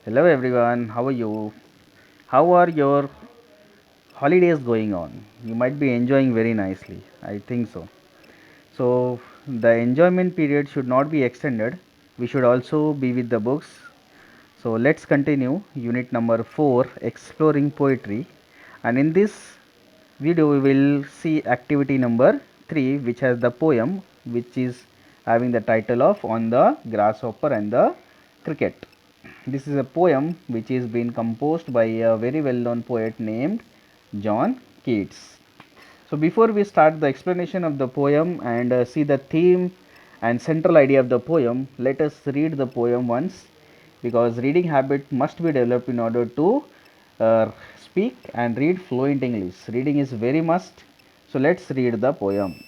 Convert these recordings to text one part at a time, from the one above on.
Hello everyone, how are you? How are your holidays going on? You might be enjoying very nicely. I think so. So, the enjoyment period should not be extended. We should also be with the books. So, let's continue unit number 4 exploring poetry. And in this video, we will see activity number 3, which has the poem, which is having the title of On the Grasshopper and the Cricket. This is a poem which is been composed by a very well known poet named John Keats. So before we start the explanation of the poem and see the theme and central idea of the poem, let us read the poem once, because reading habit must be developed in order to speak and read fluent English. Reading is very must. So let's read the poem.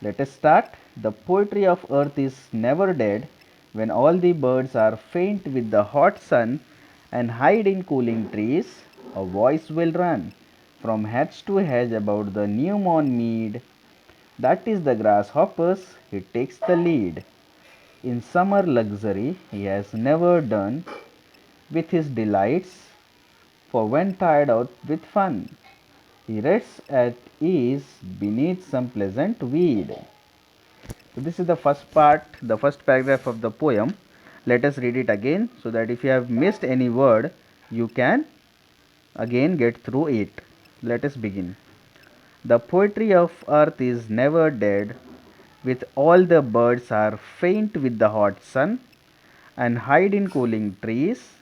Let us start. The poetry of earth is never dead. When all the birds are faint with the hot sun and hide in cooling trees, a voice will run from hedge to hedge about the new mown mead. That is the grasshopper's, he takes the lead. In summer luxury he has never done with his delights, for when tired out with fun, he rests at ease beneath some pleasant weed. So this is the first part, the first paragraph of the poem. Let us read it again so that if you have missed any word, you can again get through it. Let us begin. The poetry of earth is never dead, with all the birds are faint with the hot sun and hide in cooling trees.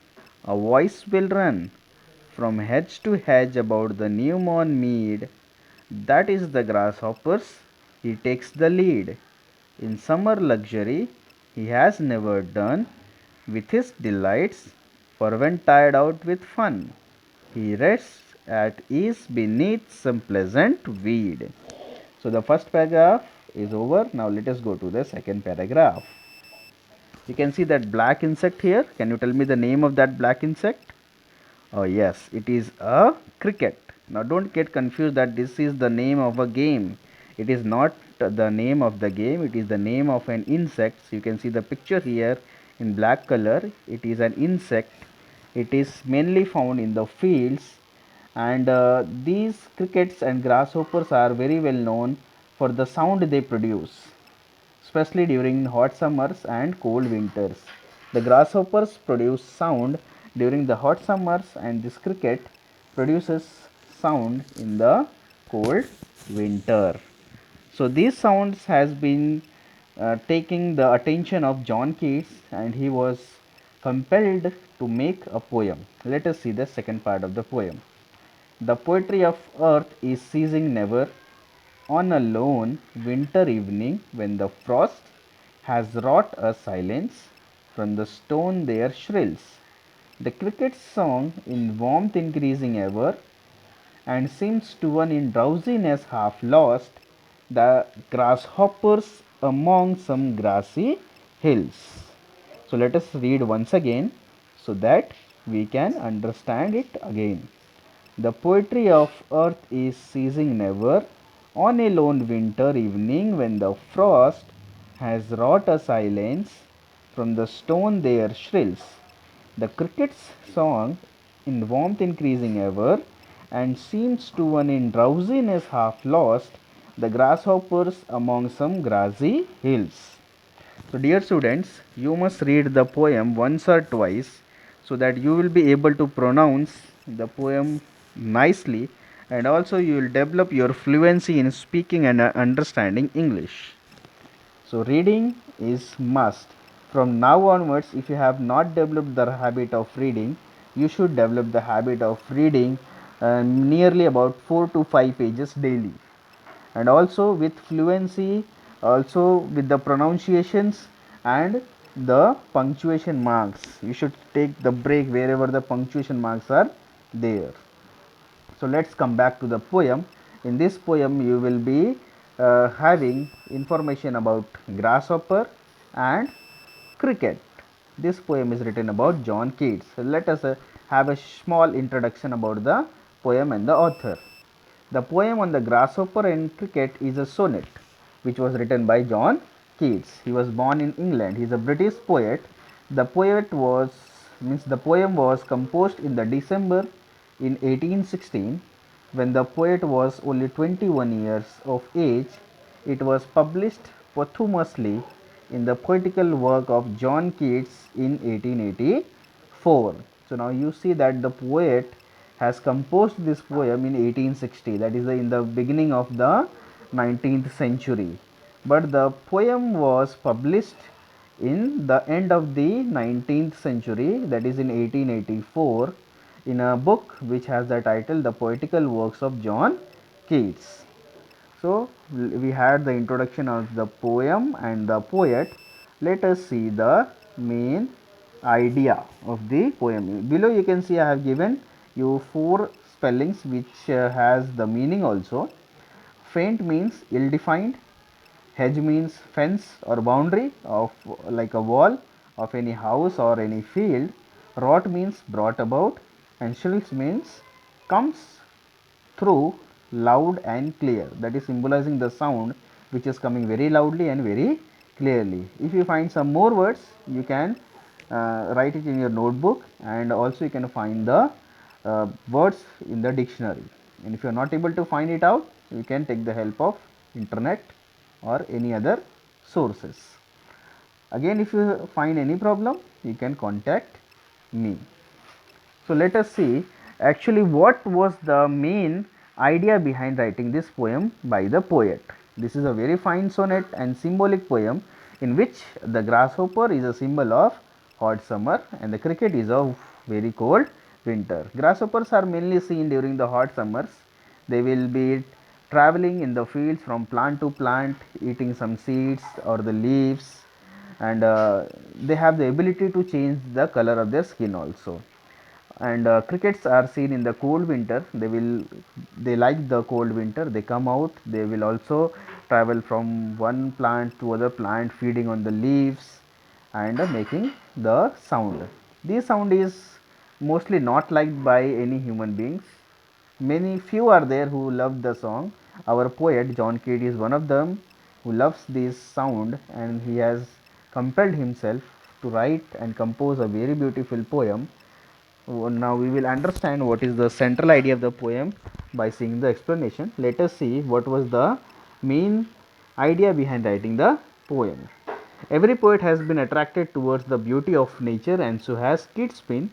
A voice will run from hedge to hedge about the new mown mead. That is the grasshopper's, he takes the lead. In summer luxury he has never done with his delights, for when tired out with fun, he rests at ease beneath some pleasant weed. So the first paragraph is over. Now let us go to the second paragraph. You can see that black insect here. Can you tell me the name of that black insect? Oh yes, it is a cricket. Now don't get confused that this is the name of a game. It is not the name of the game, it is the name of an insect. So you can see the picture here in black color. It is an insect. It is mainly found in the fields, and these crickets and grasshoppers are very well known for the sound they produce, especially during hot summers and cold winters. The grasshoppers produce sound during the hot summers, and this cricket produces sound in the cold winter. So these sounds has been taking the attention of John Keats, and he was compelled to make a poem. Let us see the second part of the poem. The poetry of earth is ceasing never, on a lone winter evening when the frost has wrought a silence, from the stone there shrills the cricket's song in warmth increasing ever, and seems to one in drowsiness half lost, the grasshoppers among some grassy hills. So let us read once again so that we can understand it again. The poetry of earth is ceasing never, on a lone winter evening when the frost has wrought a silence, from the stone there shrills the cricket's song in warmth increasing ever, and seems to one in drowsiness half lost, the grasshoppers among some grassy hills. So dear students, you must read the poem once or twice so that you will be able to pronounce the poem nicely, and also you will develop your fluency in speaking and understanding English. So reading is must. From now onwards, if you have not developed the habit of reading, you should develop the habit of reading nearly about 4 to 5 pages daily, and also with fluency, also with the pronunciations and the punctuation marks. You should take the break wherever the punctuation marks are there. So let's come back to the poem. In this poem you will be having information about grasshopper and cricket. This poem is written about John Keats. So let us have a small introduction about the poem and the author. The poem on the grasshopper and cricket is a sonnet which was written by John Keats. He was born in England. He is a British poet. The poet was the poem was composed in the December in 1816 when the poet was only 21 years of age. It was published posthumously in the poetical work of John Keats in 1884. So now you see that the poet has composed this poem in 1860, that is in the beginning of the 19th century, but the poem was published in the end of the 19th century, that is in 1884, in a book which has the title The Poetical Works of John Keats. So we had the introduction of the poem and the poet. Let us see the main idea of the poem. Below you can see I have given you four spellings which has the meaning also. Faint means ill defined, hedge means fence or boundary of like a wall of any house or any field, rot means brought about, and shrills means comes through loud and clear, that is symbolizing the sound which is coming very loudly and very clearly. If you find some more words, you can write it in your notebook, and also you can find the words in the dictionary. And if you are not able to find it out, you can take the help of internet or any other sources. Again, if you find any problem, you can contact me. So let us see actually what was the main idea behind writing this poem by the poet. This is a very fine sonnet and symbolic poem in which the grasshopper is a symbol of hot summer and the cricket is of very cold winter. Grasshoppers are mainly seen during the hot summers. They will be traveling in the fields from plant to plant, eating some seeds or the leaves, and they have the ability to change the color of their skin also. And crickets are seen in the cold winter. They like the cold winter. They come out, they will also travel from one plant to other plant, feeding on the leaves and making the sound. This sound is mostly not liked by any human beings. Many few are there who love the song. Our poet John Keats is one of them who loves this sound, and he has compelled himself to write and compose a very beautiful poem. Now we will understand what is the central idea of the poem by seeing the explanation. Let us see what was the main idea behind writing the poem. Every poet has been attracted towards the beauty of nature, and so has Keats been.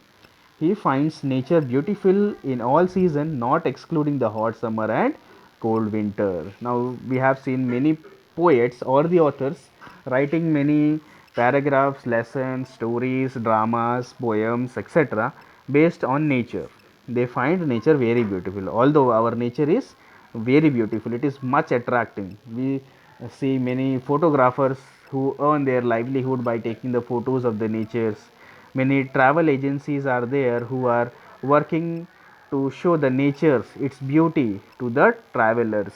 He finds nature beautiful in all season, not excluding the hot summer and cold winter. Now we have seen many poets or the authors writing many paragraphs, lessons, stories, dramas, poems, etc. based on nature. They find nature very beautiful. Although our nature is very beautiful, it is much attracting. We see many photographers who earn their livelihood by taking the photos of the natures. Many travel agencies are there who are working to show the natures, its beauty to the travelers.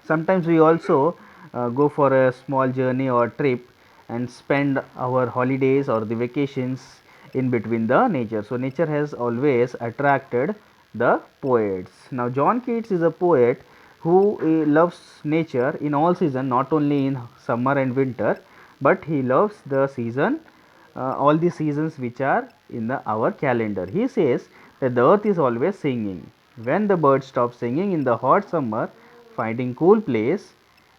Sometimes we also go for a small journey or trip and spend our holidays or the vacations in between the nature. So nature has always attracted the poets. Now John Keats is a poet who loves nature in all season, not only in summer and winter, but he loves the season, all the seasons which are in our calendar. He says that the earth is always singing. When the birds stop singing in the hot summer, finding cool place,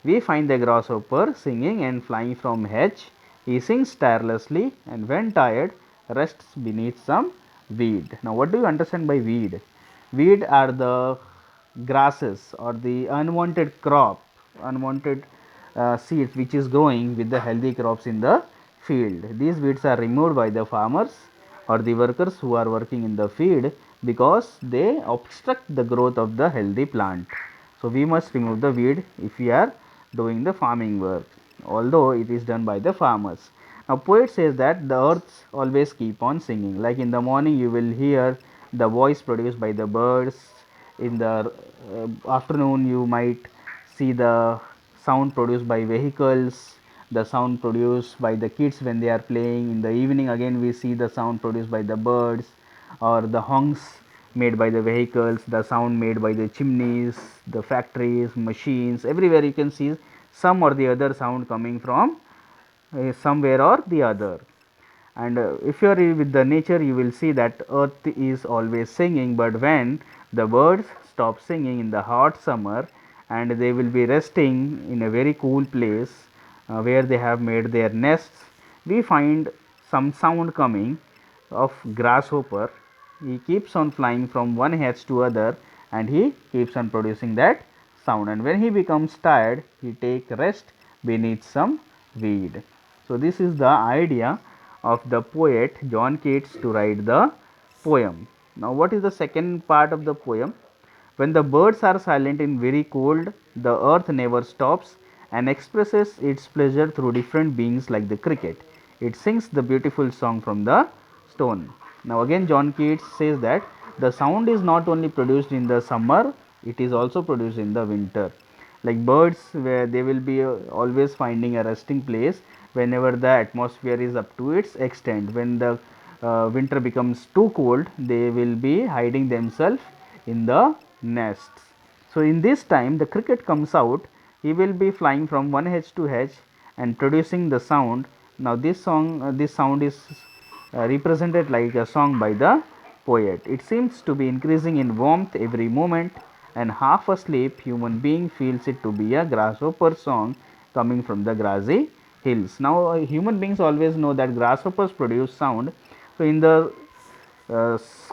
we find the grasshopper singing and flying from hedge. He sings tirelessly, and when tired, rests beneath some weed. Now, what do you understand by weed? Weed are the grasses or the unwanted crop, unwanted seeds which is growing with the healthy crops in the field. These weeds are removed by the farmers or the workers who are working in the field because they obstruct the growth of the healthy plant. So we must remove the weed if we are doing the farming work, although it is done by the farmers. Now poet says that the earths always keep on singing. Like in the morning you will hear the voice produced by the birds. In the afternoon you might see the sound produced by vehicles, the sound produced by the kids when they are playing. In the evening again we see the sound produced by the birds or the honks made by the vehicles, the sound made by the chimneys, the factories, machines. Everywhere you can see some or the other sound coming from somewhere or the other. And if you are with the nature, you will see that earth is always singing, but when the birds stop singing in the hot summer and they will be resting in a very cool place where they have made their nests, we find some sound coming of grasshopper. He keeps on flying from one hedge to other and he keeps on producing that sound, and when he becomes tired he take rest beneath some weed. So this is the idea of the poet John Keats to write the poem. Now what is the second part of the poem? When the birds are silent in very cold, the earth never stops and expresses its pleasure through different beings like the cricket. It sings the beautiful song from the stone. Now again John Keats says that the sound is not only produced in the summer, it is also produced in the winter. Like birds, where they will be always finding a resting place whenever the atmosphere is up to its extent. When the winter becomes too cold, they will be hiding themselves in the nests. So in this time the cricket comes out. He will be flying from one hedge to hedge and producing the sound. Now this sound is represented like a song by the poet. It seems to be increasing in warmth every moment, and half asleep human being feels it to be a grasshopper song coming from the grassy hills. Now human beings always know that grasshoppers produce sound. So in the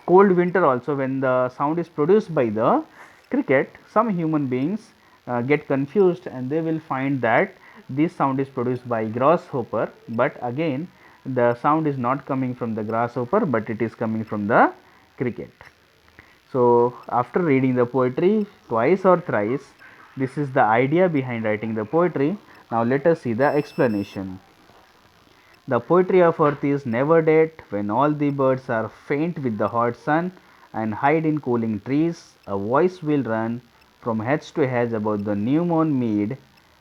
cold winter also, when the sound is produced by the cricket, some human beings get confused and they will find that this sound is produced by grasshopper, but again the sound is not coming from the grasshopper but it is coming from the cricket. So after reading the poetry twice or thrice, this is the idea behind writing the poetry. Now let us see the explanation. The poetry of earth is never dead. When all the birds are faint with the hot sun and hide in cooling trees, a voice will run from hedge to hedge about the new mown mead.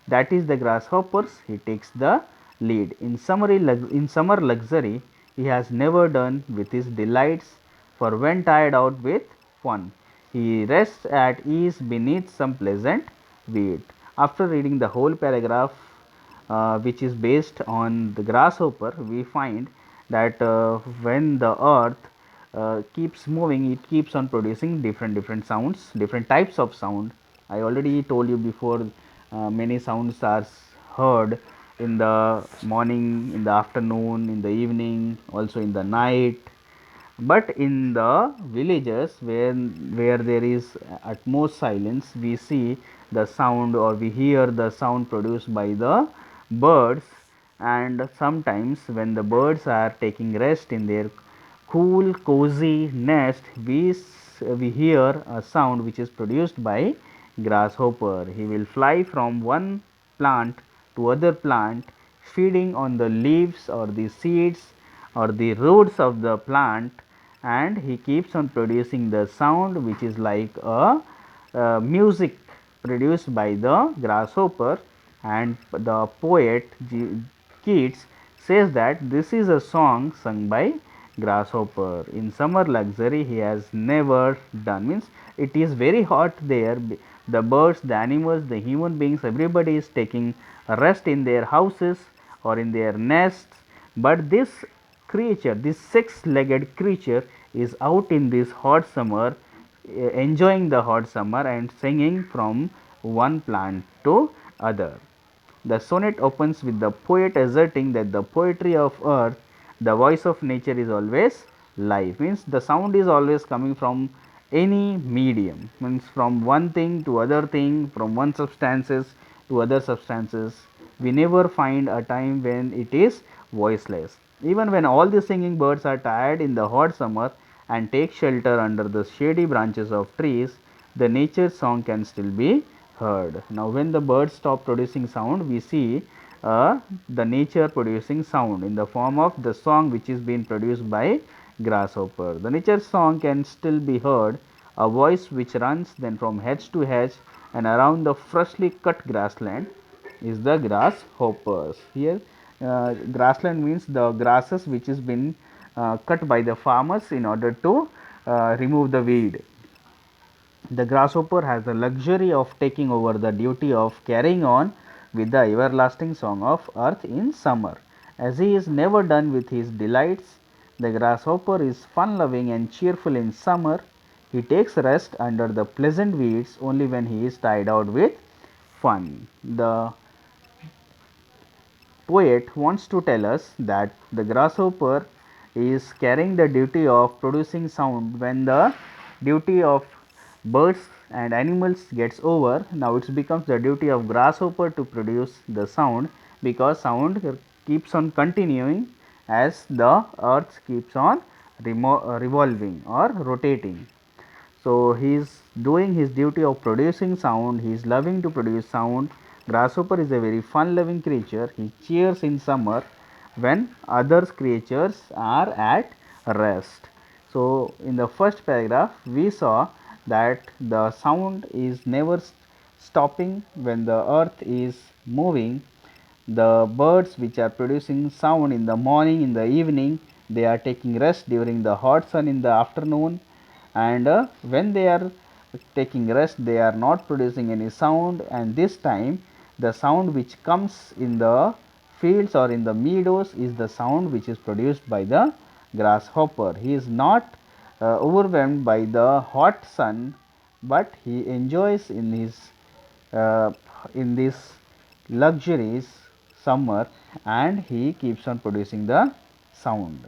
That is the grasshopper's. He takes the lead. In summer luxury, he has never done with his delights, for when tired out with fun, he rests at ease beneath some pleasant weed. After reading the whole paragraph, which is based on the grasshopper, we find that when the earth keeps moving, it keeps on producing different sounds, different types of sound. I already told you before, many sounds are heard in the morning, in the afternoon, in the evening, also in the night. But in the villages where there is utmost silence, we see the sound or we hear the sound produced by the birds. And sometimes when the birds are taking rest in their cool cozy nest, we hear a sound which is produced by grasshopper. He will fly from one plant to other plant, feeding on the leaves or the seeds or the roots of the plant, and he keeps on producing the sound which is like a music produced by the grasshopper. And the poet Keats says that this is a song sung by grasshopper. In summer luxury he has never done, means it is very hot there. The birds, the animals, the human beings, everybody is taking a rest in their houses or in their nests, but this creature, this six-legged creature, is out in this hot summer, enjoying the hot summer and singing from one plant to other. The sonnet opens with the poet asserting that the poetry of earth, the voice of nature, is always live. Means the sound is always coming from any medium, means from one thing to other thing, from one substances to other substances. We never find a time when it is voiceless. Even when all the singing birds are tired in the hot summer and take shelter under the shady branches of trees, the nature song can still be heard. Now when the birds stop producing sound, we see the nature producing sound in the form of the song which is being produced by grasshopper. The nature song can still be heard, a voice which runs then from hedge to hedge and around the freshly cut grassland is the grasshoppers. Here grassland means the grasses which has been cut by the farmers in order to remove the weed. The grasshopper has the luxury of taking over the duty of carrying on with the everlasting song of earth in summer. As he is never done with his delights, the grasshopper is fun loving and cheerful in summer. He takes rest under the pleasant weeds only when he is tired out with fun. The poet wants to tell us that the grasshopper is carrying the duty of producing sound when the duty of birds and animals gets over. Now it becomes the duty of grasshopper to produce the sound, because sound keeps on continuing as the earth keeps on revolving or rotating. So he is doing his duty of producing sound. He is loving to produce sound. Grasshopper is a very fun loving creature. He cheers in summer when other creatures are at rest. So in the first paragraph we saw that the sound is never stopping when the earth is moving. The birds which are producing sound in the morning, in the evening, they are taking rest during the hot sun in the afternoon, and when they are taking rest they are not producing any sound, and this time the sound which comes in the fields or in the meadows is the sound which is produced by the grasshopper. He is not overwhelmed by the hot sun, but he enjoys uh, in this luxuries summer, and he keeps on producing the sound.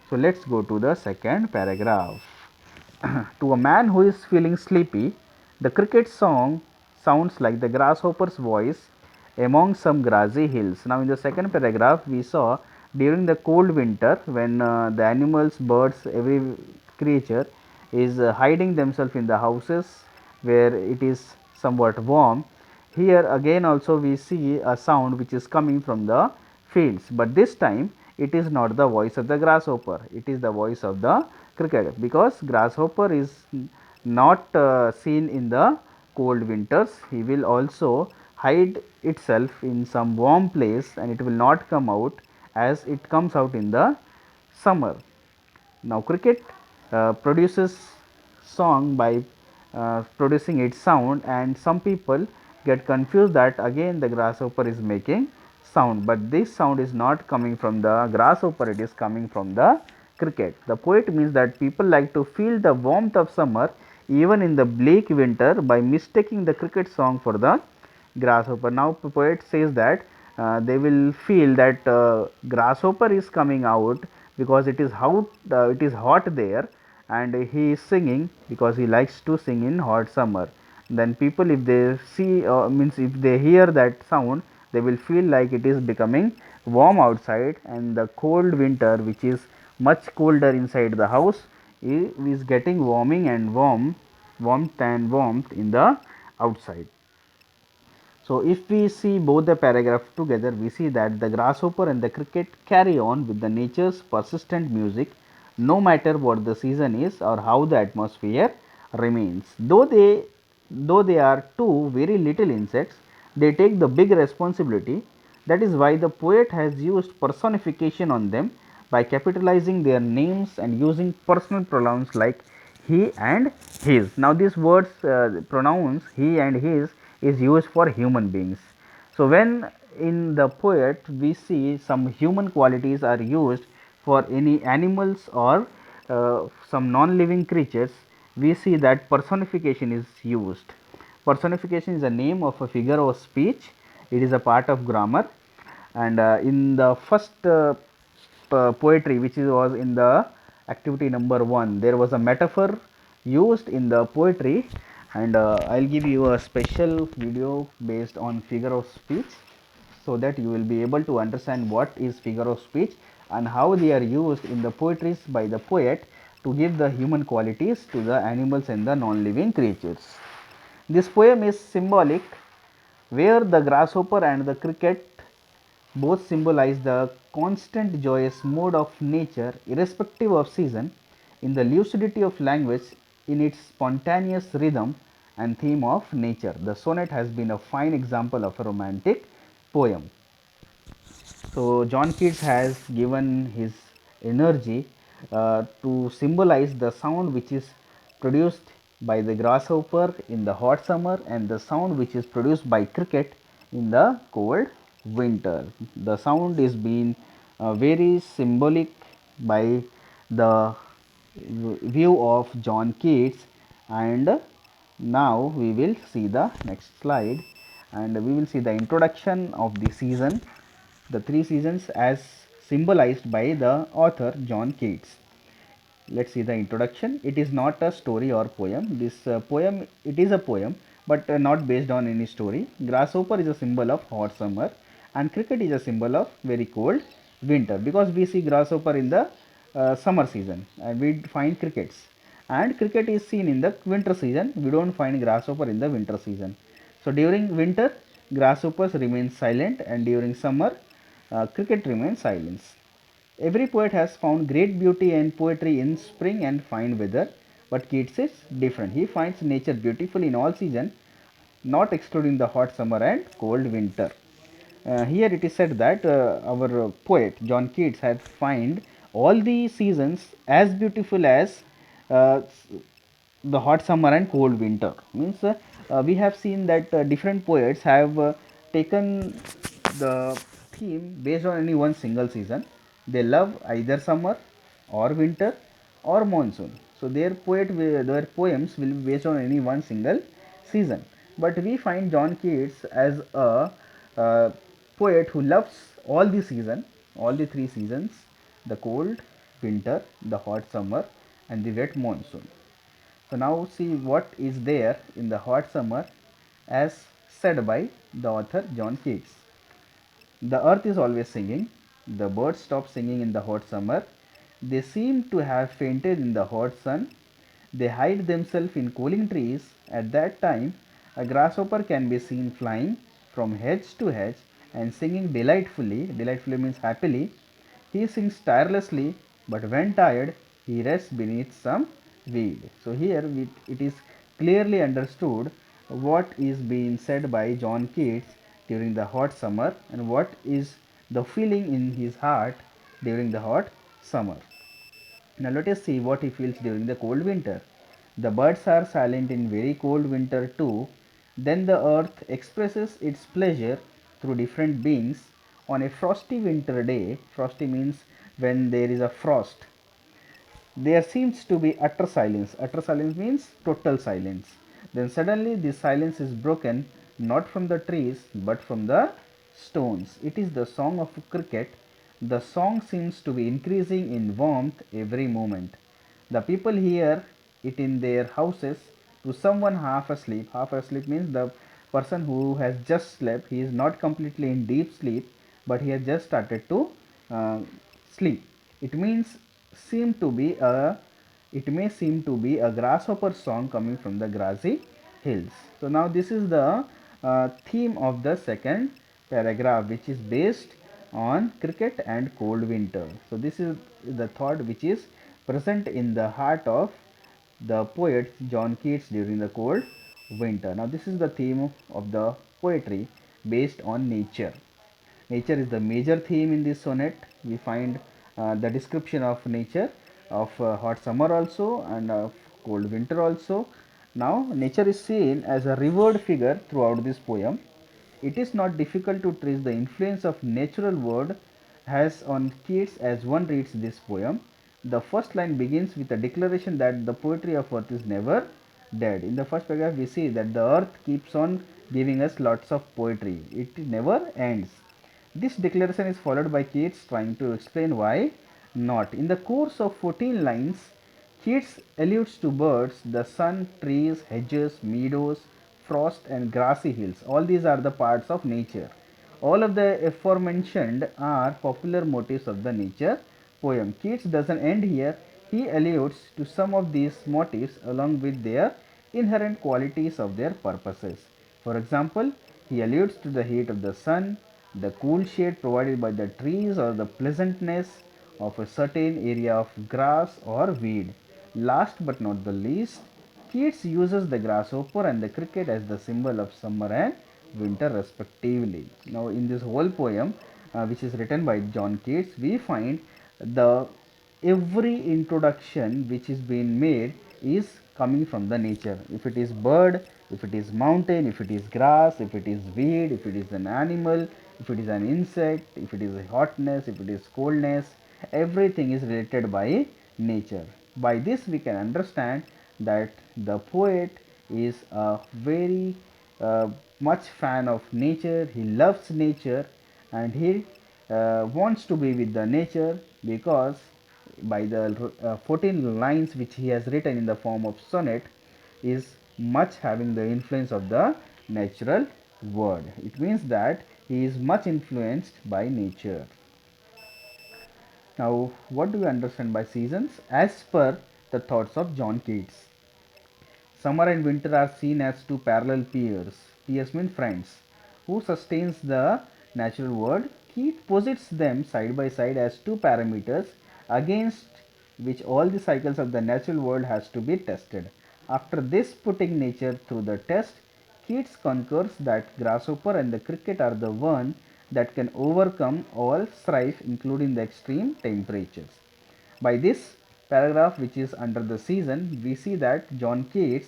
So let's go to the second paragraph. To a man who is feeling sleepy, the cricket song sounds like the grasshopper's voice among some grassy hills. Now, in the second paragraph, we saw during the cold winter when the animals, birds, every creature is hiding themselves in the houses where it is somewhat warm. Here again also we see a sound which is coming from the fields, but this time it is not the voice of the grasshopper, it is the voice of the cricket, because grasshopper is not seen in the cold winters. He will also hide itself in some warm place and it will not come out as it comes out in the summer. Now cricket produces song by producing its sound, and some people get confused that again the grasshopper is making sound, but this sound is not coming from the grasshopper, it is coming from the cricket. The poet means that people like to feel the warmth of summer even in the bleak winter by mistaking the cricket song for the grasshopper. Now the poet says that they will feel that grasshopper is coming out because it is hot there, and he is singing because he likes to sing in hot summer. Then people, if they see means if they hear that sound, they will feel like it is becoming warm outside, and the cold winter which is much colder inside the house is getting warmth and warmth in the outside. So if we see both the paragraphs together, we see that the grasshopper and the cricket carry on with the nature's persistent music, no matter what the season is or how the atmosphere remains. Though they are two very little insects, they take the big responsibility. That is why the poet has used personification on them by capitalizing their names and using personal pronouns like he and his. Now these words, pronouns he and his, is used for human beings. So when in the poet we see some human qualities are used for any animals or some non-living creatures, we see that personification is used. Personification is a name of a figure of speech. It is a part of grammar, and in the first poetry which was in the activity number 1, there was a metaphor used in the poetry, and I'll give you a special video based on figure of speech so that you will be able to understand what is figure of speech and how they are used in the poetries by the poet to give the human qualities to the animals and the non-living creatures. This poem is symbolic, where the grasshopper and the cricket both symbolize the constant joyous mood of nature irrespective of season, in the lucidity of language, in its spontaneous rhythm and theme of nature. The sonnet has been a fine example of a romantic poem. So John Keats has given his energy to symbolize the sound which is produced by the grasshopper in the hot summer and the sound which is produced by cricket in the cold winter. The sound is being very symbolic by the view of John Keats. And now we will see the next slide, and we will see the introduction of the season, the three seasons as symbolized by the author John Keats. Let's see the introduction. It is not a story or poem. This poem, it is a poem, but not based on any story. Grasshopper is a symbol of hot summer, and cricket is a symbol of very cold winter, because we see grasshopper in the summer season and we find crickets, and cricket is seen in the winter season. We don't find grasshopper in the winter season. So during winter, grasshoppers remain silent, and during summer, cricket remains silence. Every poet has found great beauty and poetry in spring and fine weather, but Keats is different. He finds nature beautiful in all seasons, not excluding the hot summer and cold winter. Here it is said that our poet John Keats had find all the seasons as beautiful as uh, the hot summer and cold winter. Means we have seen that different poets have taken the theme based on any one single season. They love either summer or winter or monsoon. So their poems will be based on any one single season. But we find John Keats as a uh, poet who loves all the season, all the three seasons: the cold winter, the hot summer, and the wet monsoon. So now see what is there in the hot summer as said by the author John Keats. The earth is always singing. The birds stop singing in the hot summer. They seem to have fainted in the hot sun. They hide themselves in cooling trees. At that time, a grasshopper can be seen flying from hedge to hedge and singing delightfully. Delightfully means happily. He sings tirelessly, but when tired, he rests beneath some weed. So here it is clearly understood what is being said by John Keats during the hot summer, and what is the feeling in his heart during the hot summer. Now let us see what he feels during the cold winter. The birds are silent in very cold winter too. Then the earth expresses its pleasure through different beings. On a frosty winter day, frosty means when there is a frost, there seems to be utter silence. Utter silence means total silence. Then suddenly this silence is broken, not from the trees but from the stones. It is the song of cricket. The song seems to be increasing in warmth every moment. The people hear it in their houses. To someone half asleep, half asleep means the person who has just slept, he is not completely in deep sleep, but he has just started to uh, sleep. It means seem to be a it may seem to be a grasshopper song coming from the grassy hills. So now this is the theme of the second paragraph, which is based on cricket and cold winter. So this is the thought which is present in the heart of the poet John Keats during the cold winter. Now this is the theme of the poetry based on nature. Nature is the major theme in this sonnet. We find the description of nature of hot summer also and of cold winter also. Now, nature is seen as a revered figure throughout this poem. It is not difficult to trace the influence of natural world has on Keats as one reads this poem. The first line begins with a declaration that the poetry of earth is never dead. In the first paragraph, we see that the earth keeps on giving us lots of poetry. It never ends. This declaration is followed by Keats trying to explain why not. In the course of 14 lines, Keats alludes to birds, the sun, trees, hedges, meadows, frost, and grassy hills. All these are the parts of nature. All of the aforementioned are popular motifs of the nature poem. Keats doesn't end here. He alludes to some of these motifs along with their inherent qualities of their purposes. For example, he alludes to the heat of the sun, the cool shade provided by the trees, or the pleasantness of a certain area of grass or weed. Last but not the least, Keats uses the grasshopper and the cricket as the symbol of summer and winter respectively. Now in this whole poem, which is written by John Keats, we find the every introduction which is being made is coming from the nature. If it is bird, If it is mountain, if it is grass, if it is weed, if it is an animal, if it is an insect, if it is a hotness, if it is coldness, everything is related by nature. By this we can understand that the poet is a very much fan of nature. He loves nature and he wants to be with the nature, because by the 14 lines which he has written in the form of sonnet is much having the influence of the natural world. It means that he is much influenced by nature. Now, what do we understand by seasons? As per the thoughts of John Keats, summer and winter are seen as two parallel peers. Peers mean friends, who sustains the natural world. Keats posits them side by side as two parameters against which all the cycles of the natural world has to be tested. After this putting nature through the test, Keats concurs that grasshopper and the cricket are the one that can overcome all strife, including the extreme temperatures. By this paragraph, which is under the season, we see that John Keats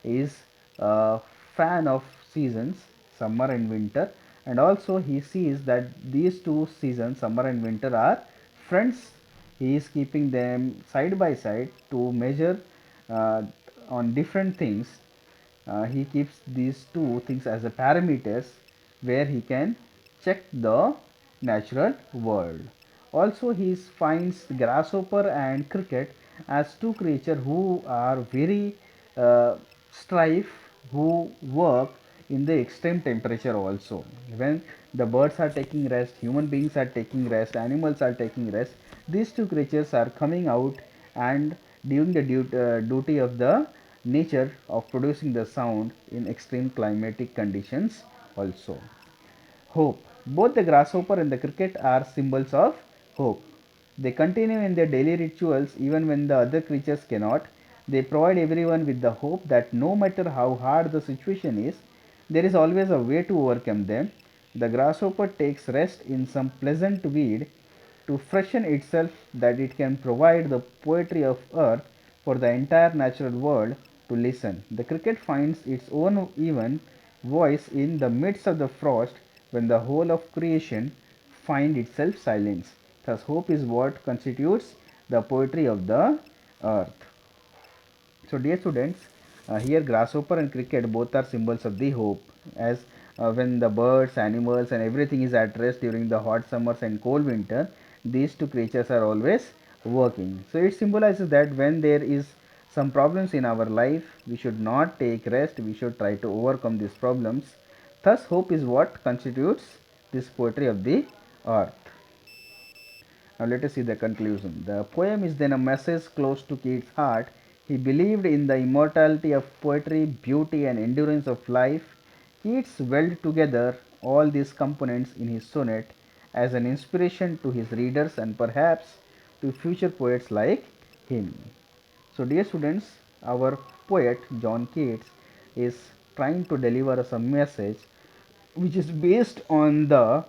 is a fan of seasons, summer and winter, and also he sees that these two seasons, summer and winter, are friends. He is keeping them side by side to measure uh, on different things. He keeps these two things as a parameters where he can check the natural world. Also, he finds grasshopper and cricket as two creatures who are very strife, who work in the extreme temperature also. When the birds are taking rest, human beings are taking rest, animals are taking rest, these two creatures are coming out and doing the duty of the nature of producing the sound in extreme climatic conditions also. Hope. Both the grasshopper and the cricket are symbols of hope. They continue in their daily rituals even when the other creatures cannot. They provide everyone with the hope that no matter how hard the situation is, there is always a way to overcome them. The grasshopper takes rest in some pleasant weed to freshen itself, that it can provide the poetry of earth for the entire natural world to listen. The cricket finds its own even voice in the midst of the frost, when the whole of creation find itself silence. Thus, hope is what constitutes the poetry of the earth. So, dear students, here grasshopper and cricket both are symbols of the hope, as when the birds, animals, and everything is at rest during the hot summers and cold winter, these two creatures are always working. So, it symbolizes that when there is some problems in our life, we should not take rest, we should try to overcome these problems. Thus, hope is what constitutes this poetry of the earth. Now let us see the conclusion. The poem is then a message close to Keats' heart. He believed in the immortality of poetry, beauty, and endurance of life. Keats welded together all these components in his sonnet as an inspiration to his readers and perhaps to future poets like him. So, dear students, our poet John Keats is trying to deliver us a message which is based on the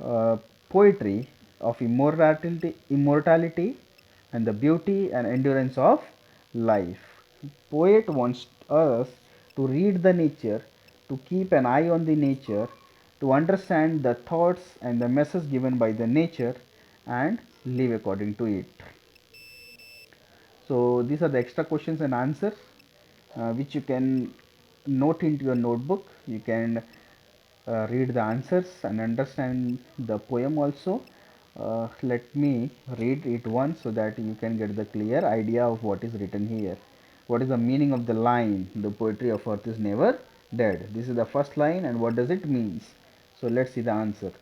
uh, poetry of immortality and the beauty and endurance of life. Poet wants us to read the nature, to keep an eye on the nature, to understand the thoughts and the message given by the nature and live according to it. So these are the extra questions and answers which you can note into your notebook. You can read the answers and understand the poem also. Let me read it once so that you can get the clear idea of what is written here. What is the meaning of the line, the poetry of earth is never dead? This is the first line, and what does it means? So let's see the answer.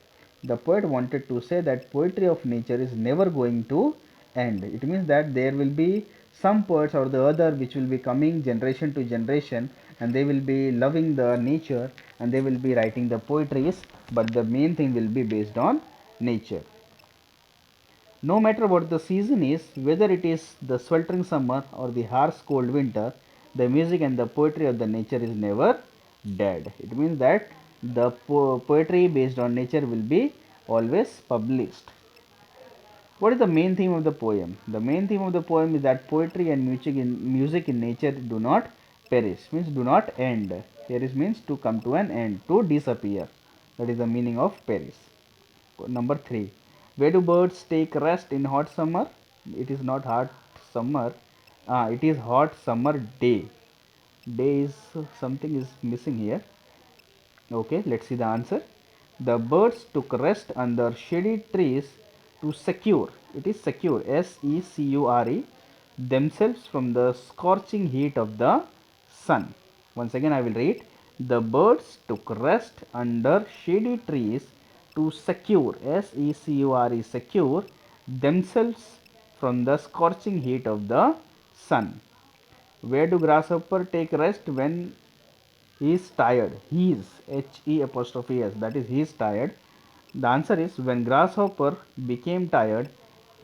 The poet wanted to say that poetry of nature is never going to end. It means that there will be some poets or the other which will be coming generation to generation, and they will be loving the nature and they will be writing the poetries, but the main thing will be based on nature. No matter what the season is, whether it is the sweltering summer or the harsh cold winter, the music and the poetry of the nature is never dead. It means that the poetry based on nature will be always published. What is the main theme of the poem? The main theme of the poem is that poetry and music in nature do not perish means do not end. Perish means to come to an end, to disappear. That is the meaning of perish. Number 3. Where do birds take rest in hot summer? It is not hot summer. It is hot summer day. Day is something is missing here. Okay, let's see the answer. The birds took rest under shady trees to secure, it is secure, SECURE, themselves from the scorching heat of the sun. Once again, I will read. The birds took rest under shady trees to secure, SECURE, secure themselves from the scorching heat of the sun. Where do grasshopper take rest when he is tired? He is, HE apostrophe S, that is he is tired. The answer is when grasshopper became tired,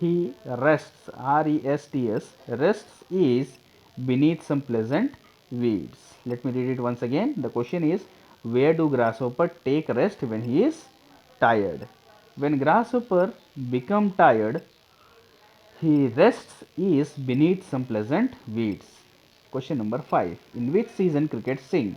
he rests, RESTS, rests is beneath some pleasant weeds. Let me read it once again. The question is where do grasshopper take rest when he is tired? When grasshopper become tired, he rests is beneath some pleasant weeds. Question number 5. In which season crickets sing?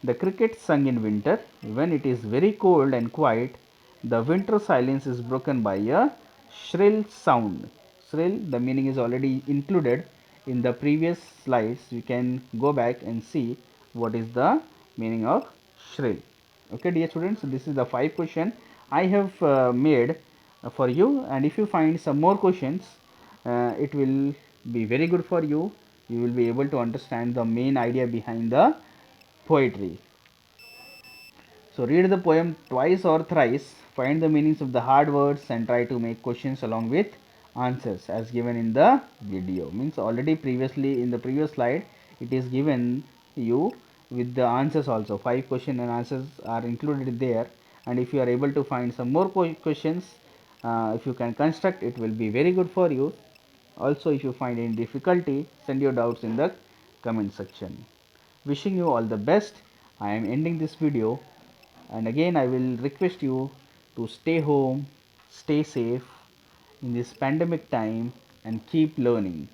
The cricket sung in winter. When it is very cold and quiet, the winter silence is broken by a shrill sound. Shrill, the meaning is already included in the previous slides. You can go back and see what is the meaning of shrill. Okay, dear students, this is the 5 question I have made for you, and if you find some more questions, it will be very good for you. You will be able to understand the main idea behind the poetry. So read the poem twice or thrice, find the meanings of the hard words and try to make questions along with answers as given in the video. Means already previously in the previous slide it is given you with the answers also. 5 question and answers are included there, and if you are able to find some more questions, if you can construct, it will be very good for you. Also, if you find any difficulty, send your doubts in the comment section. Wishing you all the best. I am ending this video, and again I will request you to stay home, stay safe in this pandemic time, and keep learning.